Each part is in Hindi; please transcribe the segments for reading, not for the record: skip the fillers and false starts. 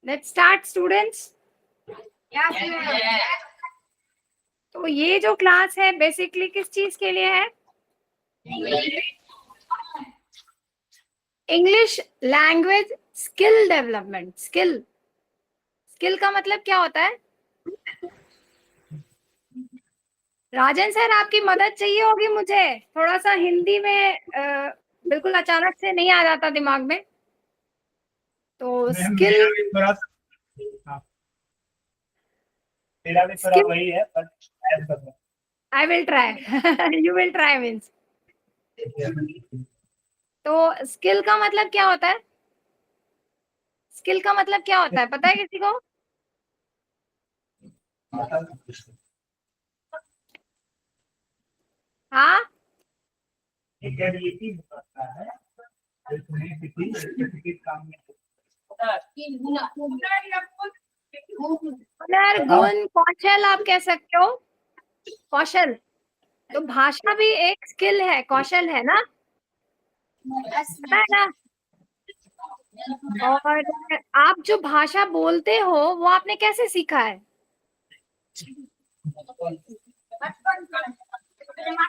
Let's start students. तो ये जो क्लास है बेसिकली किस चीज के लिए है? English language skill development. Skill का मतलब क्या होता है? राजन सर, आपकी मदद चाहिए होगी मुझे। थोड़ा सा हिंदी में बिल्कुल अचानक से नहीं आ जाता दिमाग में। तो स्किल, मेरा भी थोड़ा वही है, पर I will try you will try means. तो स्किल का मतलब क्या होता है? स्किल का मतलब क्या होता है, पता है किसी को? हाँ, एबिलिटी होता है, काम में हुनर, गुण, कौशल आप कह सकते हो। कौशल। तो भाषा भी एक स्किल है, कौशल है ना, पता है ना? और आप जो भाषा बोलते हो वो आपने कैसे सीखा है?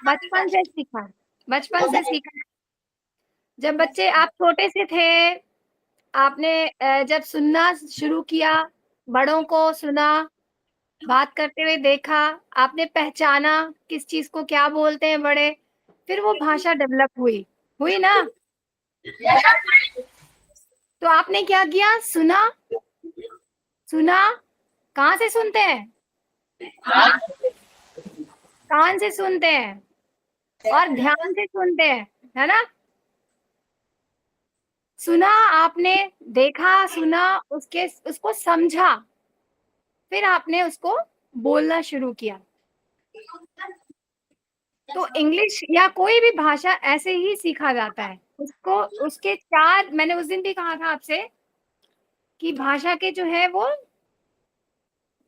बचपन से सीखा है। बचपन से सीखा है। जब बच्चे आप छोटे से थे, आपने जब सुनना शुरू किया, बड़ों को सुना, बात करते हुए देखा, आपने पहचाना किस चीज को क्या बोलते हैं बड़े, फिर वो भाषा डेवलप हुई। हुई ना? तो आपने क्या किया? सुना। सुना। कहाँ से सुनते हैं? कान से सुनते हैं और ध्यान से सुनते हैं, है ना? सुना आपने, देखा, सुना, उसको समझा, फिर आपने उसको बोलना शुरू किया। तो इंग्लिश या कोई भी भाषा ऐसे ही सीखा जाता है। उसको, उसके चार, मैंने उस दिन भी कहा था आपसे कि भाषा के जो है वो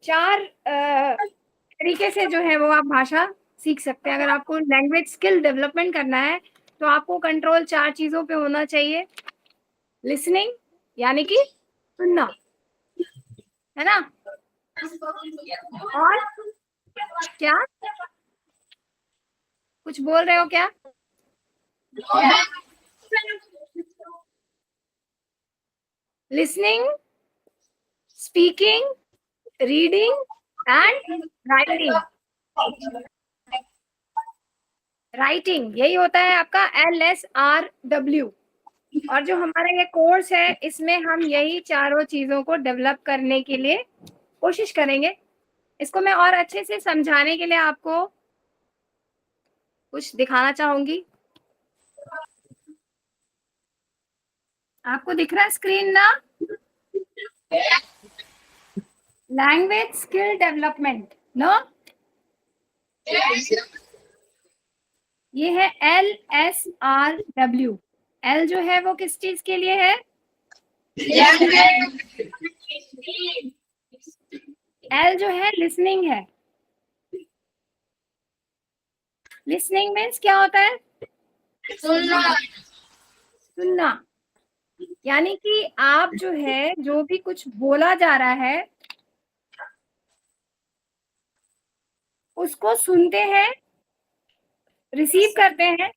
चार तरीके से जो है वो आप भाषा सीख सकते हैं। अगर आपको लैंग्वेज स्किल डेवलपमेंट करना है तो आपको कंट्रोल चार चीजों पे होना चाहिए। लिसनिंग, यानी कि सुनना, है ना? और क्या कुछ बोल रहे हो क्या? Listening, speaking, reading and writing. Writing यही होता है आपका LSRW। और जो हमारा ये कोर्स है इसमें हम यही चारों चीजों को डेवलप करने के लिए कोशिश करेंगे। इसको मैं और अच्छे से समझाने के लिए आपको कुछ दिखाना चाहूंगी। आपको दिख रहा है स्क्रीन ना? लैंग्वेज स्किल डेवलपमेंट नो, ये है LSRW। L जो है वो किस चीज के लिए है? L जो है लिसनिंग है। लिसनिंग मीन्स क्या होता है? सुनना। यानी कि आप जो है, जो भी कुछ बोला जा रहा है उसको सुनते हैं, रिसीव करते हैं।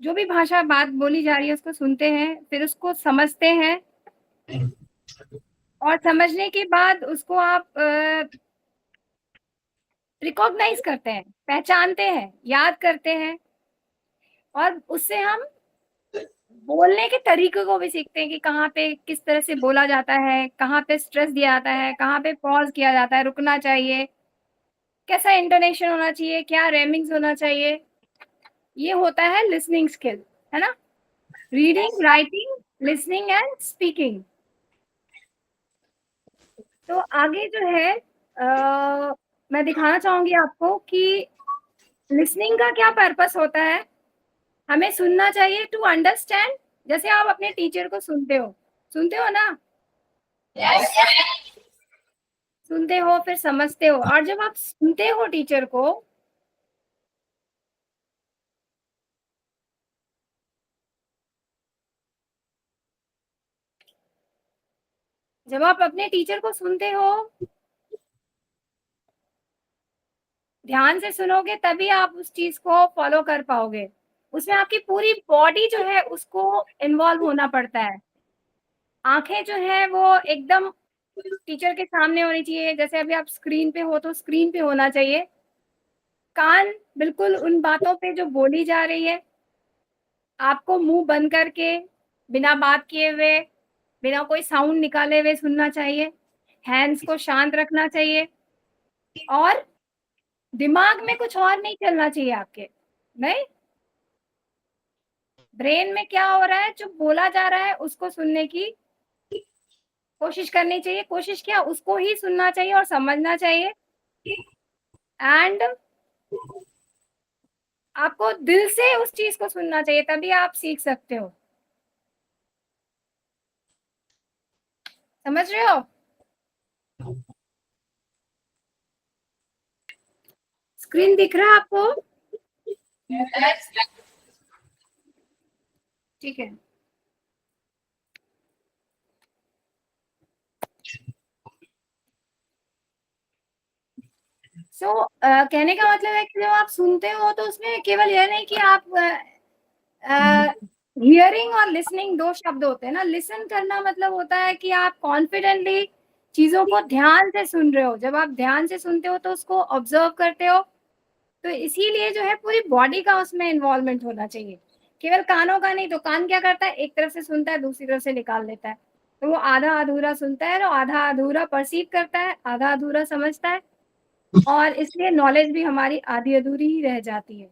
जो भी भाषा बात बोली जा रही है उसको सुनते हैं, फिर उसको समझते हैं, और समझने के बाद उसको आप रिकॉग्नाइज करते हैं, पहचानते हैं, याद करते हैं, और उससे हम बोलने के तरीके को भी सीखते हैं कि कहाँ पे किस तरह से बोला जाता है, कहाँ पे स्ट्रेस दिया जाता है, कहाँ पे पॉज किया जाता है, रुकना चाहिए, कैसा इंटोनेशन होना चाहिए, क्या रेमिंग्स होना चाहिए। ये होता है लिसनिंग स्किल, है ना? Reading, writing, listening and speaking. तो आगे जो है मैं दिखाना चाहूंगी आपको कि लिसनिंग का क्या पर्पस होता है। हमें सुनना चाहिए टू अंडरस्टैंड। जैसे आप अपने टीचर को सुनते हो ना? सुनते हो फिर समझते हो, और जब आप सुनते हो टीचर को, जब आप अपने टीचर को सुनते हो, ध्यान से सुनोगे, तभी आप उस चीज को फॉलो कर पाओगे। उसमें आपकी पूरी बॉडी जो है उसको इन्वॉल्व होना पड़ता है। आंखें जो है वो एकदम टीचर के सामने होनी चाहिए, जैसे अभी आप स्क्रीन पे हो तो स्क्रीन पे होना चाहिए। कान बिल्कुल उन बातों पे जो बोली जा रही है, आपको मुंह बंद करके, बिना बात किए हुए, बिना कोई साउंड निकाले हुए सुनना चाहिए। हैंड्स को शांत रखना चाहिए और दिमाग में कुछ और नहीं चलना चाहिए आपके। नहीं, ब्रेन में क्या हो रहा है, जो बोला जा रहा है उसको सुनने की कोशिश करनी चाहिए। कोशिश क्या, उसको ही सुनना चाहिए और समझना चाहिए। एंड आपको दिल से उस चीज को सुनना चाहिए, तभी आप सीख सकते हो। समझ रहे हो? स्क्रीन दिख रहा है आपको? ठीक है। कहने का मतलब है कि जब आप सुनते हो तो उसमें केवल यह नहीं कि आप हियरिंग और लिसनिंग दो शब्द होते हैं ना। लिसन करना मतलब होता है कि आप कॉन्फिडेंटली चीजों को ध्यान से सुन रहे हो। जब आप ध्यान से सुनते हो तो उसको ऑब्जर्व करते हो, तो इसीलिए जो है पूरी बॉडी का उसमें इन्वॉल्वमेंट होना चाहिए, केवल कानों का नहीं। तो कान क्या करता है, एक तरफ से सुनता है, दूसरी तरफ से निकाल देता है, तो वो आधा अधूरा सुनता है और आधा अधूरा परसीव करता है, आधा अधूरा समझता है, और इसलिए नॉलेज भी हमारी आधी अधूरी ही रह जाती है।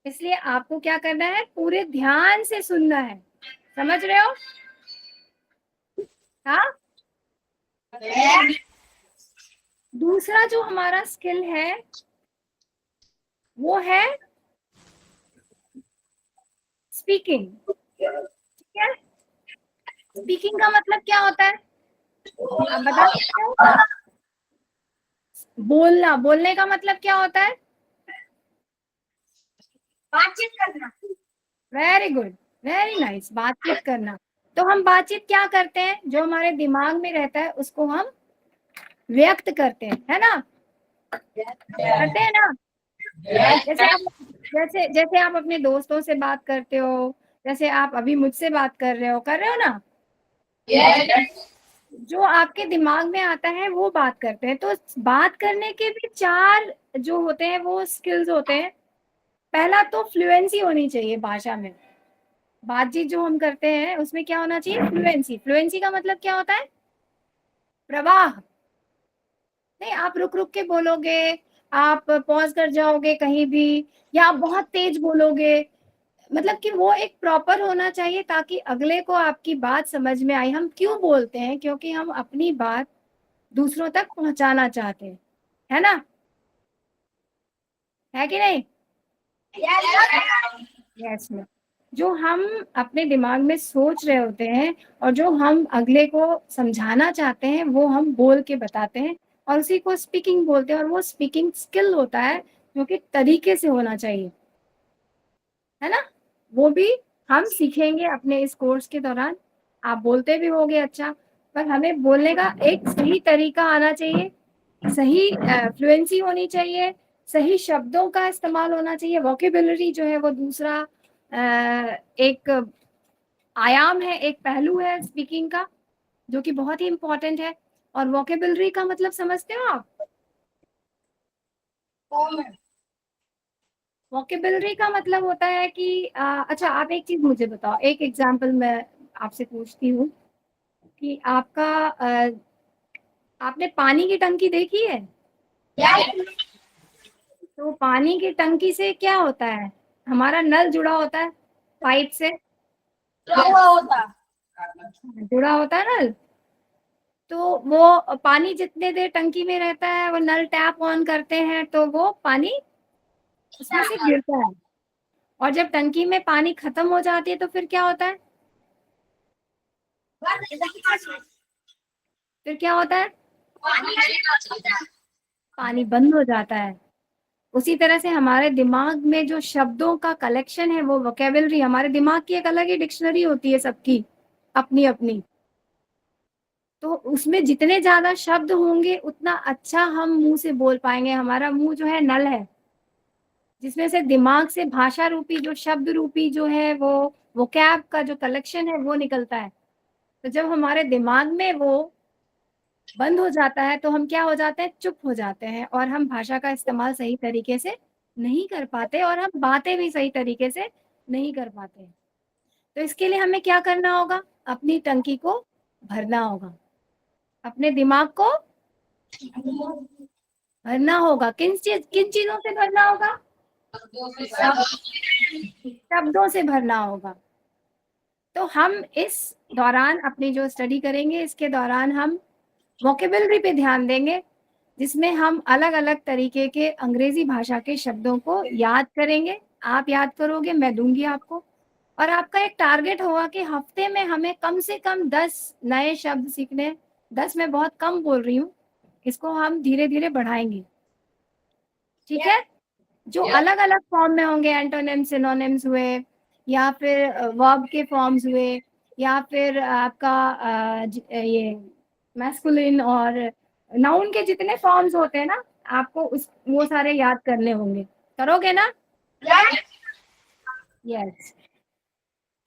इसलिए आपको क्या करना है, पूरे ध्यान से सुनना है। समझ रहे हो? हाँ। दूसरा जो हमारा स्किल है वो है स्पीकिंग। ठीक है? स्पीकिंग का मतलब क्या होता है, आप बता सकते हो? बोलना, बोलने का मतलब क्या होता है? बातचीत करना। वेरी गुड, वेरी नाइस, बातचीत करना। तो हम बातचीत क्या करते हैं, जो हमारे दिमाग में रहता है उसको हम व्यक्त करते हैं, है ना? करते हैं ना? जैसे आप अपने दोस्तों से बात करते हो, जैसे आप अभी मुझसे बात कर रहे हो ना? जो आपके दिमाग में आता है वो बात करते हैं। तो बात करने के भी चार जो होते हैं वो स्किल्स होते हैं। पहला तो फ्लुएंसी होनी चाहिए भाषा में। बातचीत जो हम करते हैं उसमें क्या होना चाहिए, फ्लुएंसी। फ्लुएंसी का मतलब क्या होता है, प्रवाह। नहीं, आप रुक रुक के बोलोगे, आप पॉज कर जाओगे कहीं भी, या आप बहुत तेज बोलोगे, मतलब कि वो एक प्रॉपर होना चाहिए ताकि अगले को आपकी बात समझ में आए। हम क्यों बोलते हैं, क्योंकि हम अपनी बात दूसरों तक पहुंचाना चाहते हैं, है ना? है कि नहीं? यस। जो हम अपने दिमाग में सोच रहे होते हैं और जो हम अगले को समझाना चाहते हैं वो हम बोल के बताते हैं, और उसी को स्पीकिंग बोलते हैं। और वो स्पीकिंग स्किल होता है जो कि तरीके से होना चाहिए, है ना? वो भी हम सीखेंगे अपने इस कोर्स के दौरान। आप बोलते भी होगे अच्छा, पर हमें बोलने का एक सही तरीका आना चाहिए, सही फ्लुएंसी होनी चाहिए, सही शब्दों का इस्तेमाल होना चाहिए। वोकेबुलरी जो है वो दूसरा एक आयाम है, एक पहलू है स्पीकिंग का, जो कि बहुत ही इम्पोर्टेंट है। और वोकेबुलरी का मतलब समझते हो आप? वोकेबुलरी का मतलब होता है कि अच्छा, आप एक चीज मुझे बताओ, एक एग्जांपल मैं आपसे पूछती हूँ कि आपने पानी की टंकी देखी है? तो पानी की टंकी से क्या होता है, हमारा नल जुड़ा होता है पाइप से, जुड़ा होता है नल। तो वो पानी जितने देर टंकी में रहता है, वो नल टैप ऑन करते हैं तो वो पानी उसमें से गिरता है। और जब टंकी में पानी खत्म हो जाती है तो फिर क्या होता है, फिर क्या होता है, पानी बंद हो जाता है। उसी तरह से हमारे दिमाग में जो शब्दों का कलेक्शन है वो वोकेबुलरी, हमारे दिमाग की एक अलग ही डिक्शनरी होती है सबकी अपनी अपनी। तो उसमें जितने ज्यादा शब्द होंगे उतना अच्छा हम मुंह से बोल पाएंगे। हमारा मुंह जो है नल है, जिसमें से दिमाग से भाषा रूपी जो शब्द रूपी जो है वो कैब का जो कलेक्शन है वो निकलता है। तो जब हमारे दिमाग में वो बंद हो जाता है तो हम क्या हो जाते हैं, चुप हो जाते हैं, और हम भाषा का इस्तेमाल सही तरीके से नहीं कर पाते, और हम बातें भी सही तरीके से नहीं कर पाते। तो इसके लिए हमें क्या करना होगा, अपनी टंकी को भरना होगा, अपने दिमाग को भरना होगा। किन चीजों से भरना होगा, शब्दों से भरना होगा। तो हम इस दौरान अपनी जो स्टडी करेंगे, इसके दौरान हम वोकेबलरी पे ध्यान देंगे, जिसमें हम अलग अलग तरीके के अंग्रेजी भाषा के शब्दों को याद करेंगे। आप याद करोगे, मैं दूंगी आपको, और आपका एक टारगेट होगा कि हफ्ते में हमें कम से कम 10 नए शब्द सीखने। 10 मैं बहुत कम बोल रही हूँ, इसको हम धीरे धीरे बढ़ाएंगे, ठीक है। जो अलग अलग फॉर्म में होंगे, एंटोनिम्स, सिनोनिम्स हुए, या फिर वर्ब के फॉर्म्स हुए, या फिर आपका ये मैस्कुलिन और नाउन के जितने फॉर्म्स होते हैं ना, आपको वो सारे याद करने होंगे। करोगे ना? यस।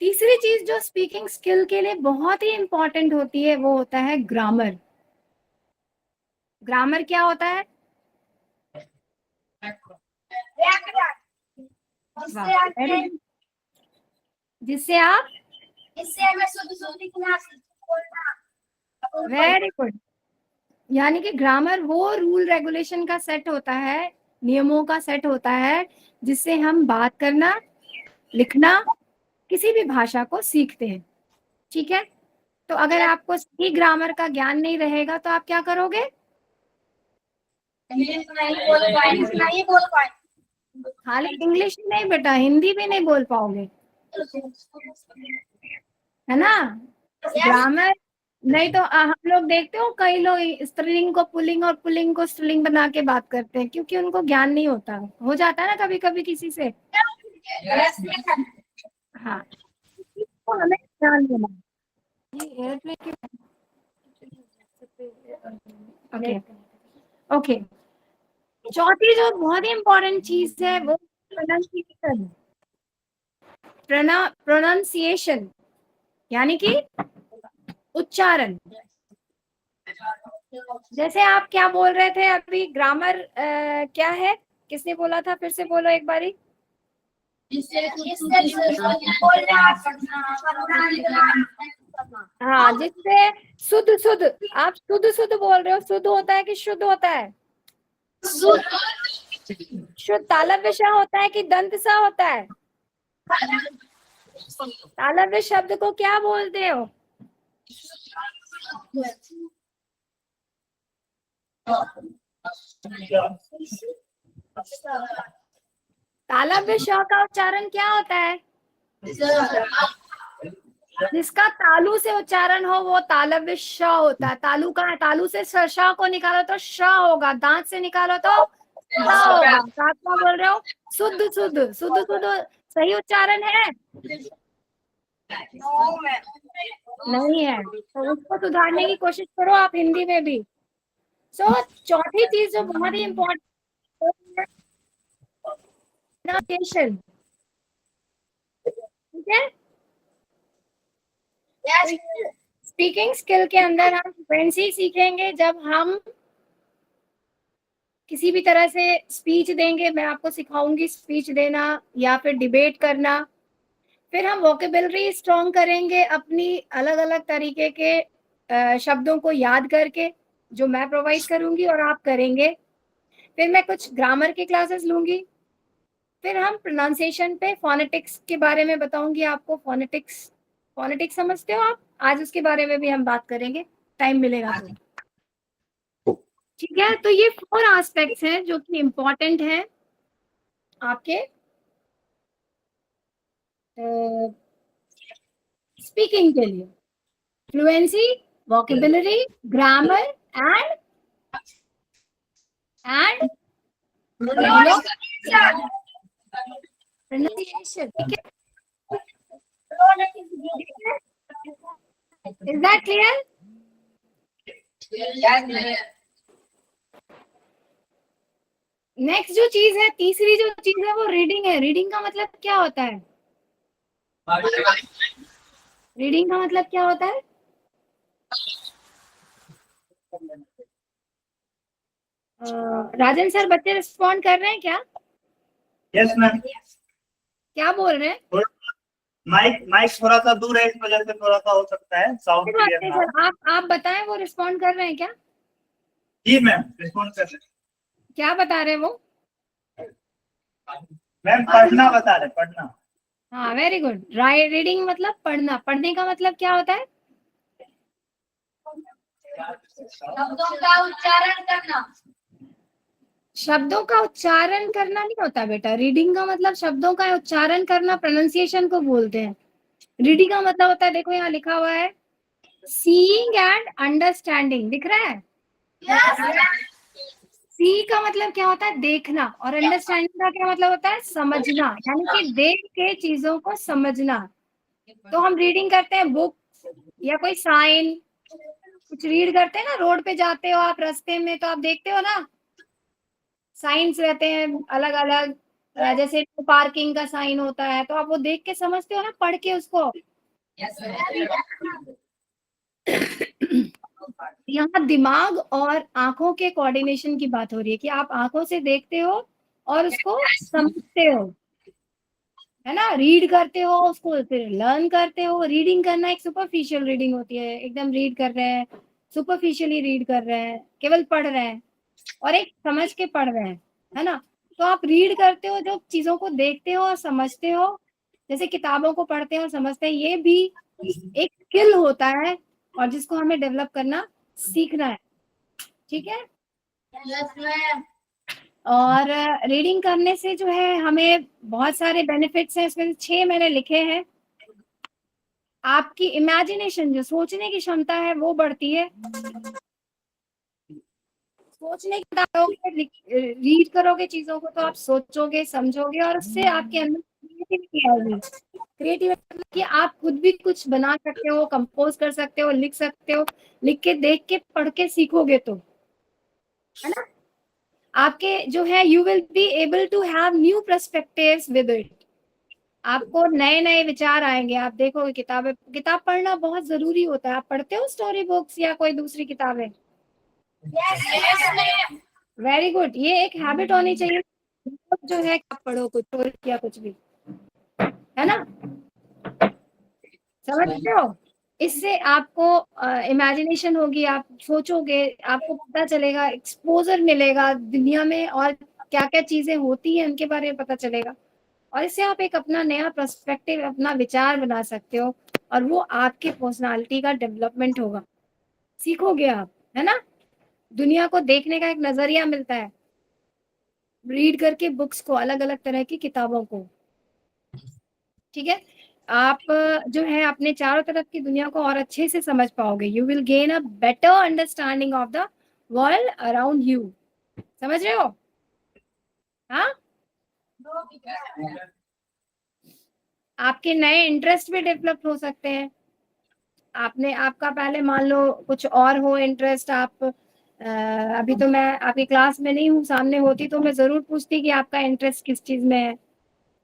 तीसरी चीज जो स्पीकिंग स्किल के लिए बहुत ही इंपॉर्टेंट होती है, वो होता है ग्रामर। ग्रामर क्या होता है? जिससे आप वेरी गुड। यानी कि ग्रामर वो रूल रेगुलेशन का सेट होता है, नियमों का सेट होता है, जिससे हम बात करना, लिखना, किसी भी भाषा को सीखते हैं, ठीक है। तो अगर आपको सही ग्रामर का ज्ञान नहीं रहेगा तो आप क्या करोगे? खाली इंग्लिश नहीं बेटा, हिंदी भी नहीं बोल पाओगे, है ना। ग्रामर नहीं तो हम लोग देखते हो, कई लोग स्त्रीलिंग को पुल्लिंग और पुल्लिंग को स्त्रीलिंग बना के बात करते हैं, क्योंकि उनको ज्ञान नहीं होता। हो जाता है ना कभी कभी किसी से। हाँ, तो हमें ध्यान देना। ये एयरप्लेन ओके ओके। चौथी जो बहुत ही इंपॉर्टेंट चीज है वो प्रोनाउंसिएशन। प्रोनाउंसिएशन यानी कि उच्चारण। जैसे आप क्या बोल रहे थे अभी, ग्रामर क्या है, किसने बोला था, फिर से बोलो एक बारी। हाँ, जिससे शुद्ध शुद्ध, आप शुद्ध शुद्ध बोल रहे हो। शुद्ध होता है कि शुद्ध होता है? शुद्ध तालव्य श होता है कि दंत स होता है? तालव्य शब्द को क्या बोलते हो? तालव्य श का उच्चारण क्या होता है? जिसका तालु से उच्चारण हो वो तालव्य श होता है। तालु का है, तालु से श को निकालो तो श होगा, दांत से निकालो तो श होगा। तो आप क्या बोल रहे हो? शुद्ध शुद्ध शुद्ध शुद्ध सही उच्चारण है? नहीं है, तो उसको सुधारने की कोशिश करो आप हिंदी में भी। चौथी चीज जो बहुत ही इम्पोर्टेंट है, प्रोनाउंसिएशन, ठीक है। स्पीकिंग स्किल के अंदर हम फ्लुएंसी सीखेंगे जब हम किसी भी तरह से स्पीच देंगे। मैं आपको सिखाऊंगी स्पीच देना या फिर डिबेट करना। फिर हम वोकेबलरी स्ट्रॉन्ग करेंगे अपनी अलग अलग तरीके के शब्दों को याद करके, जो मैं प्रोवाइड करूंगी और आप करेंगे। फिर मैं कुछ ग्रामर की क्लासेस लूंगी। फिर हम प्रोनाउंसिएशन पे फोनेटिक्स के बारे में बताऊंगी आपको। फोनेटिक्स फोनेटिक्स समझते हो आप? आज उसके बारे में भी हम बात करेंगे, टाइम मिलेगा तो, ठीक है। तो ये 4 एस्पेक्ट्स हैं जो कि इम्पोर्टेंट हैं आपके स्पीकिंग के लिए। Fluency, vocabulary, grammar and pronunciation, ठीक है। Is that clear? नेक्स्ट जो चीज है, तीसरी जो चीज है वो रीडिंग है। रीडिंग का मतलब क्या होता है? रीडिंग का मतलब क्या होता है? राजन सर, बच्चे रिस्पॉन्ड कर रहे हैं क्या? Yes ma'am. क्या बोल रहे हैं? माइक माइक थोड़ा सा दूर है, इस वजह से थोड़ा सा हो सकता है साउंड कोई बात क्लियर नहीं ना हो। सर, आप बताएं वो रिस्पॉन्ड कर रहे हैं क्या? जी मैम, रिस्पॉन्ड कर रहे क्या बता रहे हैं वो? हैं। मैम पढ़ना बता रहे, पढ़ना। हाँ, वेरी गुड। राइट, रीडिंग मतलब पढ़ना। पढ़ने का मतलब क्या होता है? शब्दों का उच्चारण करना। शब्दों का उच्चारण करना नहीं होता बेटा। रीडिंग का मतलब शब्दों का उच्चारण करना, प्रोनाउंसिएशन को बोलते हैं। रीडिंग का मतलब होता है, देखो यहाँ लिखा हुआ है, सीइंग एंड अंडरस्टैंडिंग। दिख रहा है? सी का मतलब क्या होता है? देखना। और अंडरस्टैंडिंग का क्या मतलब होता है? समझना, यानी कि देख के चीजों को समझना। तो हम रीडिंग करते हैं बुक या कोई साइन, कुछ रीड करते हैं ना। रोड पे जाते हो आप, रास्ते में, तो आप देखते हो ना, साइंस रहते हैं अलग अलग। जैसे पार्किंग का साइन होता है, तो आप वो देख के समझते हो ना, पढ़ के उसको। यहाँ दिमाग और आंखों के कोऑर्डिनेशन की बात हो रही है कि आप आंखों से देखते हो और उसको समझते हो, है ना। रीड करते हो उसको, फिर लर्न करते हो। रीडिंग करना एक सुपरफिशियल रीडिंग होती है, एकदम रीड कर रहे हैं, सुपरफिशियली रीड कर रहे हैं, केवल पढ़ रहे हैं। और एक समझ के पढ़ रहे हैं, है ना। तो आप रीड करते हो, जो चीजों को देखते हो और समझते हो, जैसे किताबों को पढ़ते हैं और समझते हैं, ये भी एक स्किल होता है और जिसको हमें डेवलप करना सीखना है। ठीक है। और रीडिंग करने से जो है हमें बहुत सारे बेनिफिट्स हैं, इसमें से 6 मैंने लिखे हैं। आपकी इमेजिनेशन, जो सोचने की क्षमता है, वो बढ़ती है। सोचने की करोगे, रीड करोगे चीजों को, तो आप सोचोगे, समझोगे, और उससे आपके अंदर क्रिएटिविटी आएगी। क्रिएटिविटी कि आप खुद भी कुछ बना सकते हो, कंपोज कर सकते हो, लिख सकते हो। लिख के, देख के, पढ़ के सीखोगे तो, है ना। आपके जो है, you will be able to have new perspectives with it. आपको नए नए विचार आएंगे। आप देखोगे, किताब पढ़ना बहुत जरूरी होता है। आप पढ़ते हो स्टोरी बुक्स या कोई दूसरी किताबें? Very good. ये एक हैबिट होनी चाहिए जो है, आप पढ़ो कुछ और या कुछ भी, है ना। समझते हो? इससे आपको इमेजिनेशन होगी, आप सोचोगे, आपको पता चलेगा, एक्सपोजर मिलेगा दुनिया में, और क्या क्या चीजें होती हैं उनके बारे में पता चलेगा। और इससे आप एक अपना नया पर्सपेक्टिव, अपना विचार बना सकते हो, और वो आपके पर्सनालिटी का डेवलपमेंट होगा। सीखोगे आप, है ना। दुनिया को देखने का एक नजरिया मिलता है रीड करके बुक्स को, अलग अलग तरह की किताबों को। ठीक है। आप जो है अपने चारों तरफ की दुनिया को और अच्छे से समझ पाओगे। You will gain a better understanding of the world around you. समझ रहे हो? हाँ। आपके नए इंटरेस्ट भी डेवलप हो सकते हैं। आपका पहले मान लो कुछ और हो इंटरेस्ट, आप अभी तो मैं आपकी क्लास में नहीं हूँ, सामने होती तो मैं जरूर पूछती कि आपका इंटरेस्ट किस चीज में है।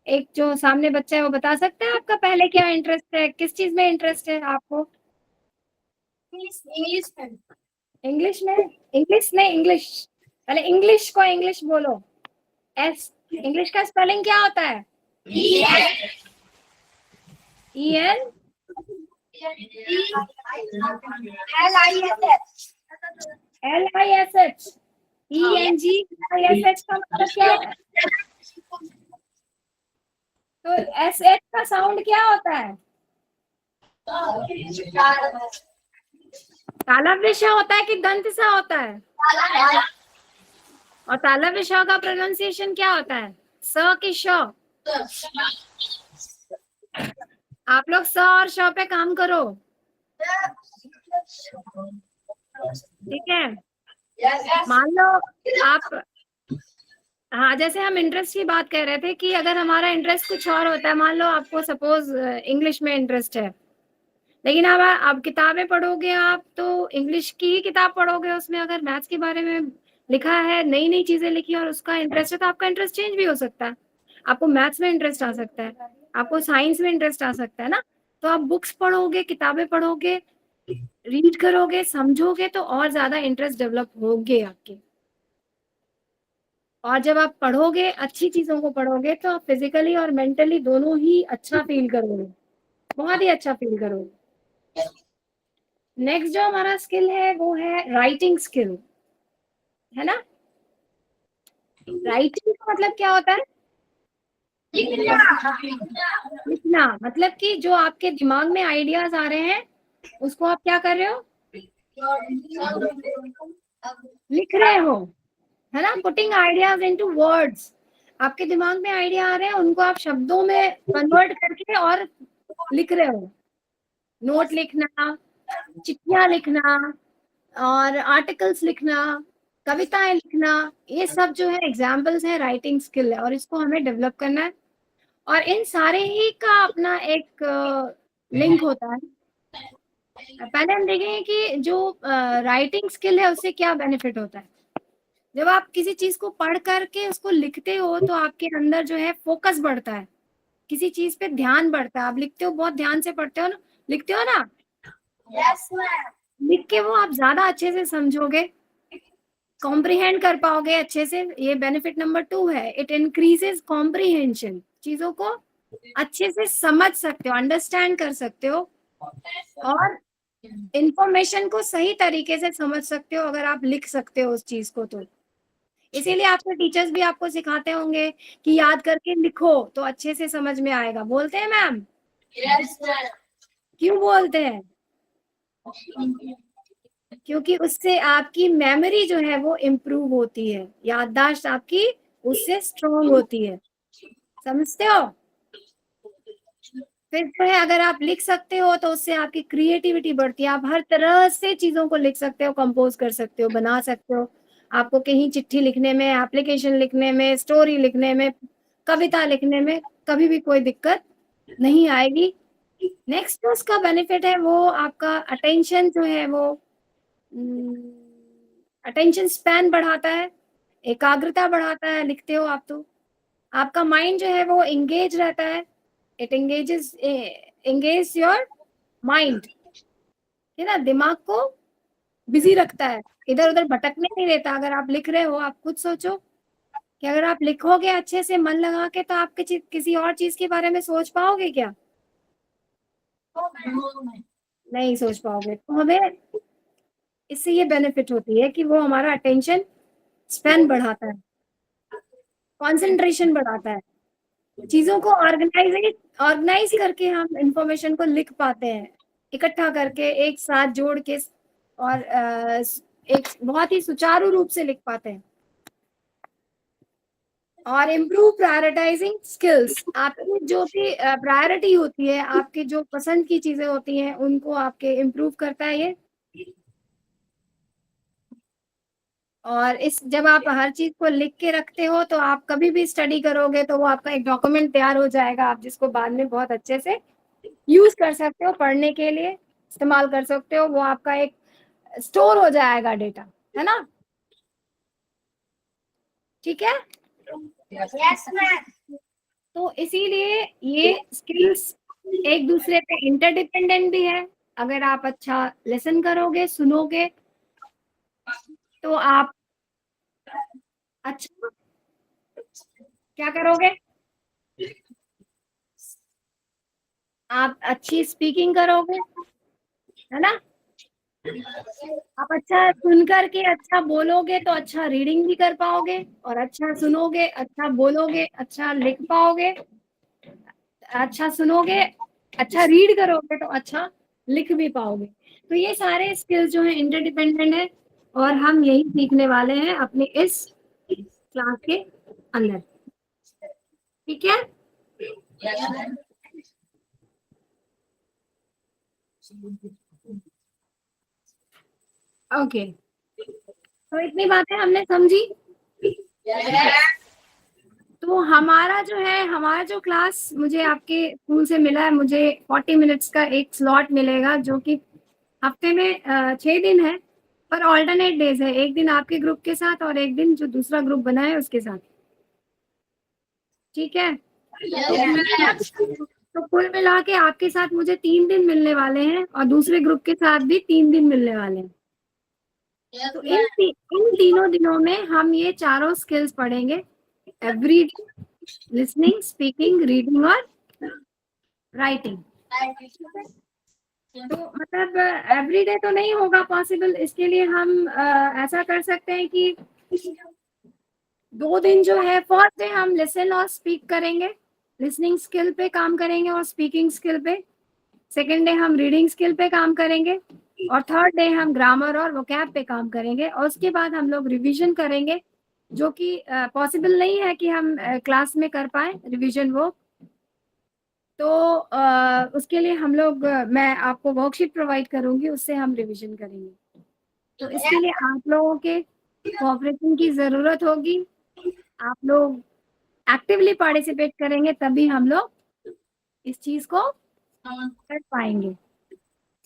एक जो सामने बच्चा है, वो बता सकता है आपका पहले क्या इंटरेस्ट है, किस चीज में इंटरेस्ट है आपको? इंग्लिश में। इंग्लिश में? इंग्लिश नहीं, इंग्लिश। पहले इंग्लिश को इंग्लिश बोलो। एस, इंग्लिश का स्पेलिंग क्या होता है? EN LISH ENGISH का मतलब क्या है? तो SH का साउंड क्या होता है? तालव्य होता है कि दंत सा होता है? और तालव्य का प्रोनाउंसिएशन क्या होता है? स की श? आप लोग स और श पे काम करो, ठीक है। मान लो आप, हाँ, जैसे हम इंटरेस्ट की बात कर रहे थे कि अगर हमारा इंटरेस्ट कुछ और होता है, मान लो आपको सपोज इंग्लिश में इंटरेस्ट है, लेकिन अब आप किताबें पढ़ोगे, आप तो इंग्लिश की ही किताब पढ़ोगे, उसमें अगर मैथ्स के बारे में लिखा है, नई नई चीजें लिखी और उसका इंटरेस्ट है, तो आपका इंटरेस्ट चेंज भी हो सकता है। आपको मैथ्स में इंटरेस्ट आ सकता है, आपको साइंस में इंटरेस्ट आ सकता है ना। तो आप बुक्स पढ़ोगे, किताबें पढ़ोगे, रीड करोगे, समझोगे, तो और ज्यादा इंटरेस्ट डेवलप होगे आपके। और जब आप पढ़ोगे, अच्छी चीजों को पढ़ोगे, तो आप फिजिकली और मेंटली दोनों ही अच्छा फील करोगे, बहुत ही अच्छा फील करोगे। नेक्स्ट जो हमारा स्किल है वो है राइटिंग स्किल, है ना। राइटिंग का मतलब क्या होता है? लिखना। मतलब कि जो आपके दिमाग में आइडियाज आ रहे हैं, उसको आप क्या कर रहे हो? लिख रहे हो, है ना। Putting ideas into words. आपके दिमाग में आइडिया आ रहे हैं, उनको आप शब्दों में कन्वर्ट करके और लिख रहे हो। नोट लिखना, चिट्ठियां लिखना, और आर्टिकल्स लिखना, कविताएं लिखना, ये सब जो है एग्जाम्पल्स हैं, राइटिंग स्किल है, और इसको हमें डेवलप करना है। और इन सारे ही का अपना एक लिंक होता है। पहले हम देखेंगे कि जो राइटिंग स्किल है उससे क्या बेनिफिट होता है। जब आप किसी चीज को पढ़ करके उसको लिखते हो, तो आपके अंदर जो है फोकस बढ़ता है, किसी चीज पे ध्यान बढ़ता है। आप लिखते हो, बहुत ध्यान से पढ़ते हो ना, लिखते हो ना, Yes, ma'am. लिख के वो आप ज्यादा अच्छे से समझोगे, कॉम्प्रिहेंड कर पाओगे अच्छे से। ये बेनिफिट नंबर 2 है, इट इंक्रीजेस कॉम्प्रिहेंशन। चीजों को अच्छे से समझ सकते हो, अंडरस्टैंड कर सकते हो, और इंफॉर्मेशन को सही तरीके से समझ सकते हो अगर आप लिख सकते हो उस चीज को। तो इसीलिए आपके टीचर्स भी आपको सिखाते होंगे कि याद करके लिखो तो अच्छे से समझ में आएगा। बोलते हैं मैम? Yes, ma'am. क्यों बोलते हैं? क्योंकि उससे आपकी मेमोरी जो है वो इम्प्रूव होती है, याददाश्त आपकी उससे स्ट्रोंग होती है। समझते हो? फिर जो है, अगर आप लिख सकते हो तो उससे आपकी क्रिएटिविटी बढ़ती है। आप हर तरह से चीजों को लिख सकते हो, कंपोज कर सकते हो, बना सकते हो। आपको कहीं चिट्ठी लिखने में, एप्लीकेशन लिखने में, स्टोरी लिखने में, कविता लिखने में कभी भी कोई दिक्कत नहीं आएगी। नेक्स्ट जो उसका बेनिफिट है वो आपका अटेंशन जो है वो, अटेंशन स्पैन बढ़ाता है, एकाग्रता बढ़ाता है। लिखते हो आप तो आपका माइंड जो है वो एंगेज रहता है। इट एंगेज योर माइंड, है ना, दिमाग को बिजी रखता है, इधर उधर भटकने नहीं देता। अगर आप लिख रहे हो, आप खुद सोचो कि अगर आप लिखोगे अच्छे से मन लगा के, तो आप किसी और चीज के बारे में सोच पाओगे क्या? नहीं सोच पाओगे। तो हमें इससे ये बेनिफिट होती है कि वो हमारा अटेंशन स्पैन बढ़ाता है, कंसंट्रेशन बढ़ाता है, चीजों को ऑर्गेनाइज करके हम इंफॉर्मेशन को लिख पाते हैं, इकट्ठा करके एक साथ जोड़ के, और एक बहुत ही सुचारू रूप से लिख पाते हैं। और इम्प्रूव प्रायोरिटाइजिंग स्किल्स। आपकी जो भी प्रायोरिटी होती है, आपके जो पसंद की चीजें होती हैं, उनको आपके इम्प्रूव करता है ये। और इस जब आप हर चीज को लिख के रखते हो, तो आप कभी भी स्टडी करोगे तो वो आपका एक डॉक्यूमेंट तैयार हो जाएगा, आप जिसको बाद में बहुत अच्छे से यूज कर सकते हो, पढ़ने के लिए इस्तेमाल कर सकते हो। वो आपका एक स्टोर हो जाएगा डेटा, है ना। ठीक है। Yes, ma'am. तो इसीलिए ये स्किल्स एक दूसरे पे इंटरडिपेंडेंट भी है। अगर आप अच्छा लिसन करोगे, सुनोगे, तो आप अच्छा क्या करोगे? आप अच्छी स्पीकिंग करोगे, है ना। आप अच्छा सुन करके अच्छा बोलोगे तो अच्छा रीडिंग भी कर पाओगे, और अच्छा सुनोगे, अच्छा बोलोगे, अच्छा लिख पाओगे। अच्छा सुनोगे, अच्छा रीड करोगे तो अच्छा लिख भी पाओगे। तो ये सारे स्किल्स जो है इंटरडिपेंडेंट है, और हम यही सीखने वाले हैं अपने इस क्लास के अंदर। ठीक है। Yes, ma'am. ओके, तो इतनी बातें हमने समझी। Yes. तो हमारा जो क्लास मुझे आपके स्कूल से मिला है, मुझे 40 मिनट्स का एक स्लॉट मिलेगा, जो कि हफ्ते में 6 दिन है, पर ऑल्टरनेट डेज है। एक दिन आपके ग्रुप के साथ और एक दिन जो दूसरा ग्रुप बना है उसके साथ। ठीक है? तो कुल मिला के आपके साथ मुझे 3 दिन मिलने वाले हैं और दूसरे ग्रुप के साथ भी 3 दिन मिलने वाले हैं। तो इन तीनों दिनों में हम ये चारों स्किल्स पढ़ेंगे, एवरी लिसनिंग, स्पीकिंग, रीडिंग और राइटिंग। तो मतलब एवरीडे तो नहीं होगा पॉसिबल, इसके लिए हम ऐसा कर सकते हैं कि 2 दिन जो है, फर्स्ट डे हम लिसन और स्पीक करेंगे, लिसनिंग स्किल पे काम करेंगे और स्पीकिंग स्किल पे। सेकेंड डे हम रीडिंग स्किल पे काम करेंगे और थर्ड डे हम ग्रामर और वोकैब पे काम करेंगे। और उसके बाद हम लोग रिवीजन करेंगे, जो कि पॉसिबल नहीं है कि हम क्लास में कर पाए रिवीजन वो। तो उसके लिए हम लोग मैं आपको वर्कशीट प्रोवाइड करूंगी, उससे हम रिवीजन करेंगे। तो इसके लिए आप लोगों के कोऑपरेशन की जरूरत होगी। आप लोग एक्टिवली पार्टिसिपेट करेंगे तभी हम लोग इस चीज को कर पाएंगे।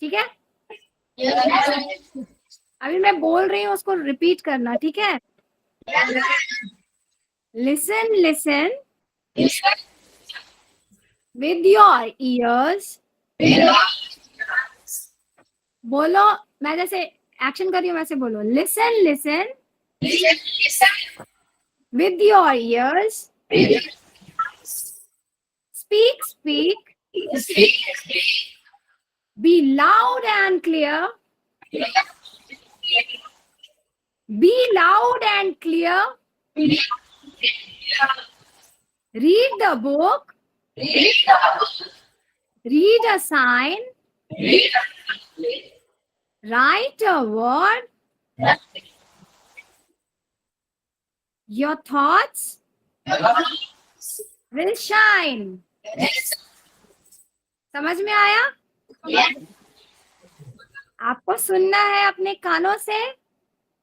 ठीक है? अभी मैं बोल रही हूँ उसको रिपीट करना, ठीक है? Listen listen with your ears। बोलो, मैं जैसे एक्शन कर रही हूँ वैसे बोलो। Listen listen with your ears। speak speak be loud and clear। be loud and clear। read the book। read a sign। write a word। your thoughts will shine। समझ में आया? आपको सुनना है अपने कानों से,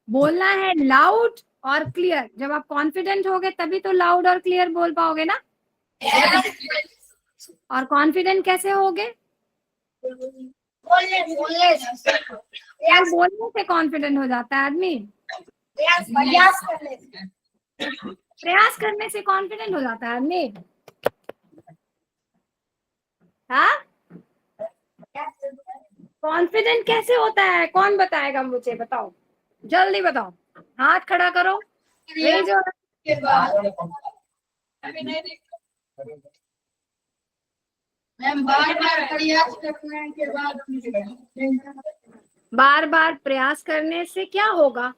बोलना है लाउड और क्लियर। जब आप कॉन्फिडेंट होगे तभी तो लाउड और क्लियर बोल पाओगे ना। और कॉन्फिडेंट कैसे होगे? यार बोलने से कॉन्फिडेंट हो जाता है आदमी, प्रयास करने से कॉन्फिडेंट हो जाता है आदमी। हाँ, कॉन्फिडेंट कैसे होता है? कौन बताएगा मुझे? बताओ, जल्दी बताओ, हाथ खड़ा करो। बार बार प्रयास करने से क्या होगा?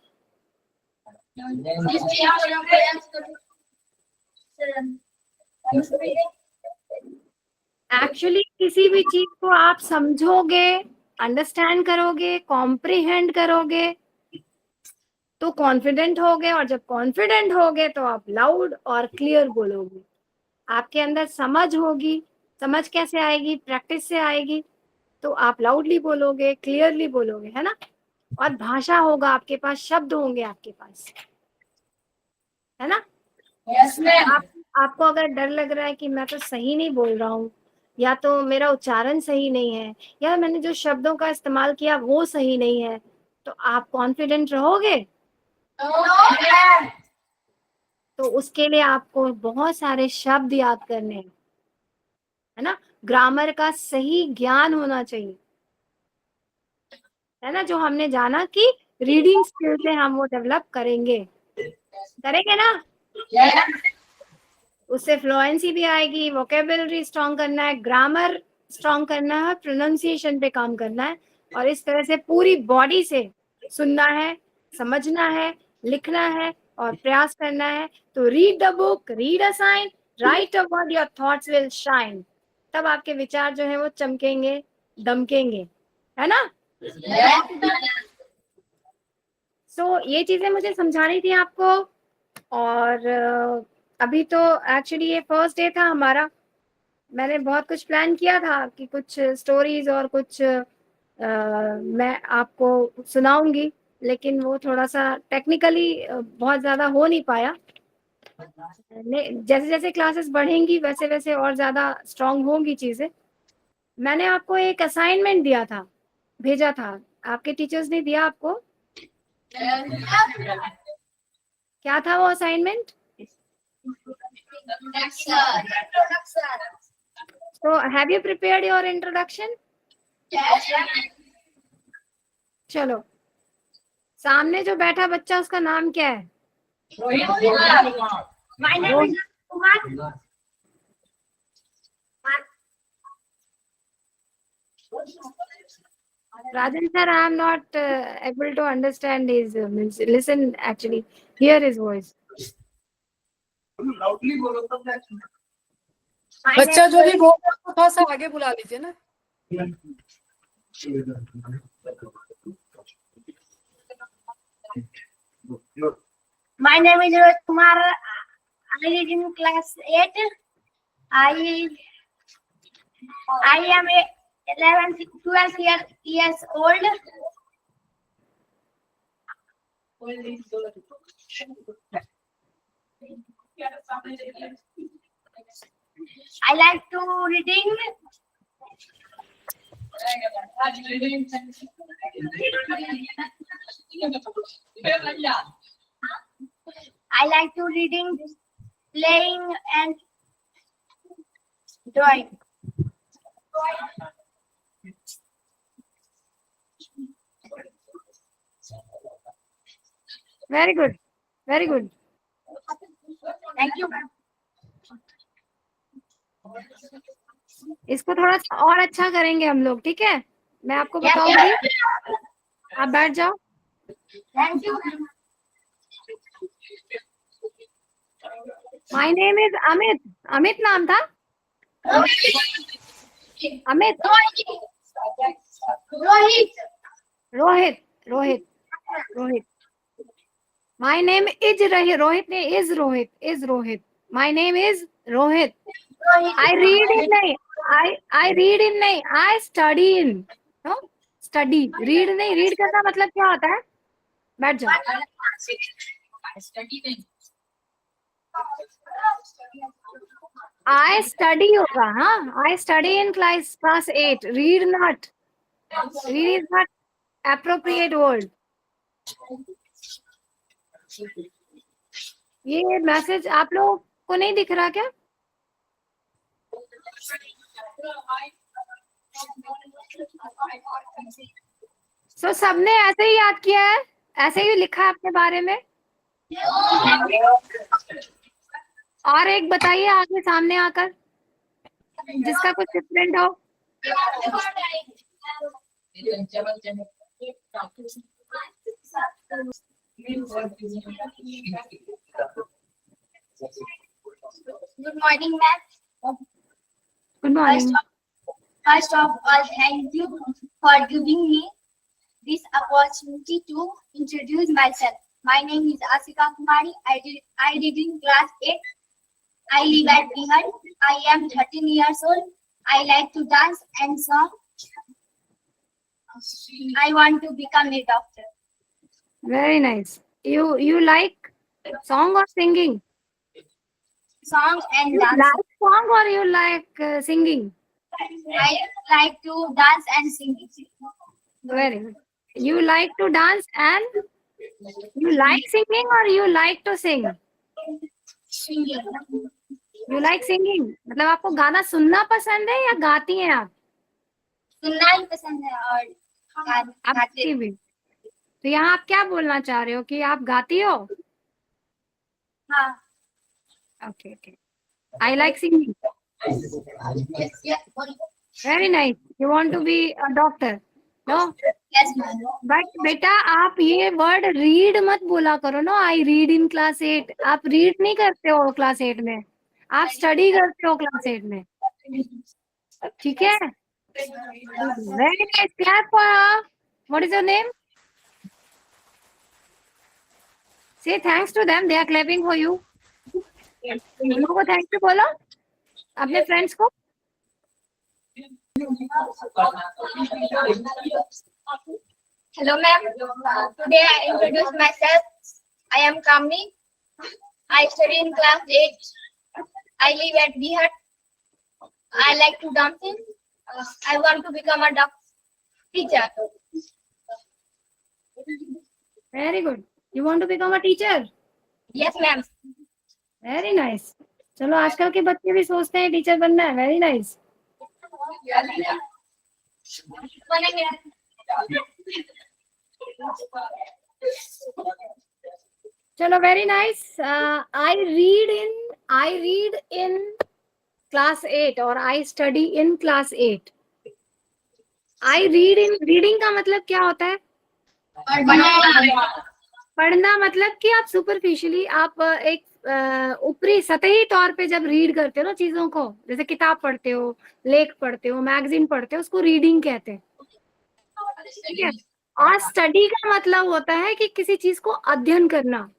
एक्चुअली किसी भी चीज को आप समझोगे, अंडरस्टैंड करोगे, कॉम्प्रिहेंड करोगे तो कॉन्फिडेंट होगे, और जब कॉन्फिडेंट होगे तो आप लाउड और क्लियर बोलोगे। आपके अंदर समझ होगी। समझ कैसे आएगी? प्रैक्टिस से आएगी। तो आप लाउडली बोलोगे, क्लियरली बोलोगे, है ना? और भाषा होगा आपके पास, शब्द होंगे आपके पास, है ना? आपको अगर डर लग रहा है कि मैं तो सही नहीं बोल रहा हूँ, या तो मेरा उच्चारण सही नहीं है, या मैंने जो शब्दों का इस्तेमाल किया वो सही नहीं है, तो आप कॉन्फिडेंट रहोगे? तो उसके लिए आपको बहुत सारे शब्द याद करने हैं, है ना? ग्रामर का सही ज्ञान होना चाहिए, है ना? जो हमने जाना कि रीडिंग स्किल से हम वो डेवलप करेंगे ना? उससे फ्लुएंसी भी आएगी, वोकेबुलरी स्ट्रॉन्ग करना है, ग्रामर स्ट्रॉन्ग करना है, प्रोनाउंसिएशन पे काम करना है, और इस तरह से पूरी बॉडी से सुनना है, समझना है, लिखना है और प्रयास करना है। तो read the book, read a sign, write a word, your thoughts will shine. तब आपके विचार जो है वो चमकेंगे, दमकेंगे, है ना? सो ये चीजें मुझे समझानी थी आपको। और अभी तो एक्चुअली ये फर्स्ट डे था हमारा। मैंने बहुत कुछ प्लान किया था कि कुछ स्टोरीज और कुछ मैं आपको सुनाऊंगी, लेकिन वो थोड़ा सा टेक्निकली बहुत ज़्यादा हो नहीं पाया। जैसे जैसे क्लासेस बढ़ेंगी वैसे वैसे और ज्यादा स्ट्रांग होंगी चीजें। मैंने आपको एक असाइनमेंट दिया था, भेजा था, आपके टीचर्स ने दिया आपको? क्या था वो assignment? So have you prepared your introduction? चलो, सामने जो बैठा बच्चा उसका नाम क्या है? My name is Kumar. Rajan sir, I am not able to understand his listen actually, hear his voice. Loudly बोलो तब मैं बच्चा जो भी बोल रहा है थोड़ा सा आगे बुला लीजिए ना। My name is Rohit Kumar. I read in class 8. I am 12 years old. I like to reading. I like to reading, playing, and drawing. Very good, very good. Thank you. इसको थोड़ा सा और अच्छा करेंगे हम लोग, ठीक है? मैं आपको बताऊंगी, आप बैठ जाओ। Thank you. My name is Amit. Amit नाम था? Amit? Rohit. Rohit, Rohit, Rohit. My name is Rohit name is Rohit, is Rohit. My name is Rohit. I read in नहीं, I read in नहीं, I study in, no study, read नहीं, read करना मतलब क्या होता है? बैठ जाओ। I study होगा, हाँ, I study in class 8, read not, read is not appropriate word. ये मैसेज आप लोग को नहीं दिख रहा क्या? So, सबने ऐसे ही याद किया है, ऐसे ही लिखा है अपने बारे में? और एक बताइए आगे सामने आकर, जिसका कुछ डिफरेंट हो। Good morning, ma'am. Good morning. First of all, thank you for giving me this opportunity to introduce myself. My name is Asika Kumari. I read in class 8. I live at Bihar. I am 13 years old. I like to dance and song. I want to become a doctor. Very nice. You like song or singing? Song and You dance. like song or you like singing? I like to dance and sing. Very good. You like to dance and you like singing or you like to sing? Singing. You like singing. मतलब आपको गाना सुनना पसंद है या गाती हैं आप? सुनना ही पसंद है और आप गाते गाती भी। तो यहाँ आप क्या बोलना चाह रहे हो कि आप गाती हो? हाँ. Okay, okay. I like singing. Yes, Very nice. You want to be a doctor? No? yes, ma'am. But बेटा आप ये वर्ड रीड मत बोला करो ना। I read in class 8। आप रीड नहीं करते हो क्लास 8 में, आप स्टडी करते हो क्लास 8 में, ठीक है? Very nice, clap for her. What is your name? Say thanks to them, they are clapping for you. उन लोगों को थैंक यू बोलो, अपने फ्रेंड्स को। Hello, ma'am. Today I introduce myself. I am Kamini. I study in class 8. I live at Bihar. I like to dancing. I want to become a teacher. Very good. You want to become a teacher? Yes, ma'am. Very nice. चलो आजकल के बच्चे भी सोचते हैं टीचर बनना है. Very nice. चलो very nice. I read in class 8 और I study in class 8. I read in reading का मतलब क्या होता है? पढ़ना मतलब कि आप सुपरफिशियली आप एक ऊपरी सतही तौर पे जब रीड करते हो ना चीजों को, जैसे किताब पढ़ते हो, लेख पढ़ते हो, मैगजीन पढ़ते हो, उसको रीडिंग कहते हैं. ठीक है. और स्टडी का मतलब होता है कि किसी चीज को अध्ययन करना,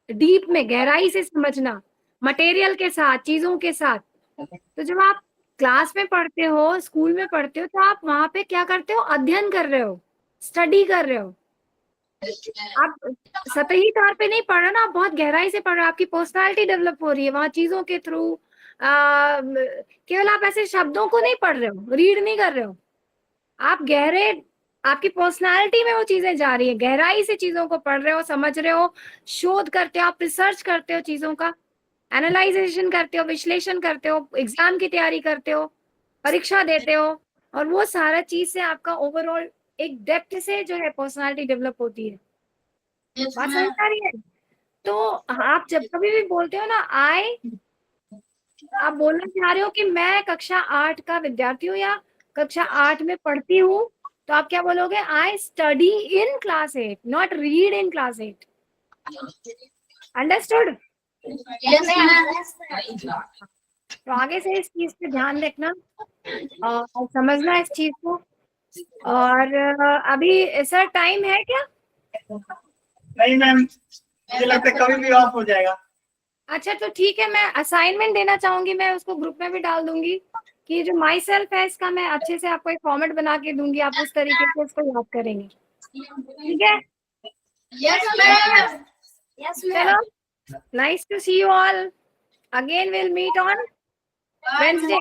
डीप में गहराई से समझना, मटेरियल के साथ, चीजों के साथ. तो जब आप क्लास में पढ़ते हो, स्कूल में पढ़ते हो, तो आप वहां पे क्या करते हो? अध्ययन कर रहे हो, स्टडी कर रहे हो. आप सतही तौर पे नहीं पढ़ रहे हो ना, आप बहुत गहराई से पढ़ रहे हो. आपकी पर्सनालिटी डेवलप हो रही है वहां चीजों के थ्रू. केवल आप ऐसे शब्दों को नहीं पढ़ रहे हो, रीड नहीं कर रहे हो. आप गहरे, आपकी पर्सनालिटी में वो चीजें जा रही है, गहराई से चीजों को पढ़ रहे हो, समझ रहे हो, शोध करते हो, आप रिसर्च करते हो, चीजों का एनालाइजेशन करते हो, विश्लेषण करते हो, एग्जाम की तैयारी करते हो, परीक्षा देते हो, और वो सारा चीज से आपका ओवरऑल एक डेप्थ से जो है पर्सनालिटी डेवलप होती है. बात समझ आ रही है? तो आप जब कभी भी बोलते हो ना आप बोलना चाह रहे हो कि मैं कक्षा 8 का विद्यार्थी हूँ या कक्षा 8 में पढ़ती हूँ, तो आप क्या बोलोगे? I study in class 8, not read in class 8. Understood? Yes, ma'am. तो आगे से इस चीज पे ध्यान रखना और समझना इस चीज को. और अभी सर टाइम है क्या? नहीं मैम, मुझे लगता है कभी भी ऑफ हो जाएगा. अच्छा तो ठीक है, मैं असाइनमेंट देना चाहूंगी, मैं उसको ग्रुप में भी डाल दूंगी कि जो माई सेल्फ है इसका मैं अच्छे से आपको एक फॉर्मेट बना के दूंगी, आप उस तरीके से इसको याद करेंगे. ठीक है? Yes, ma'am. Yes, ma'am. चलो, nice to see you all. Again will meet on Wednesday.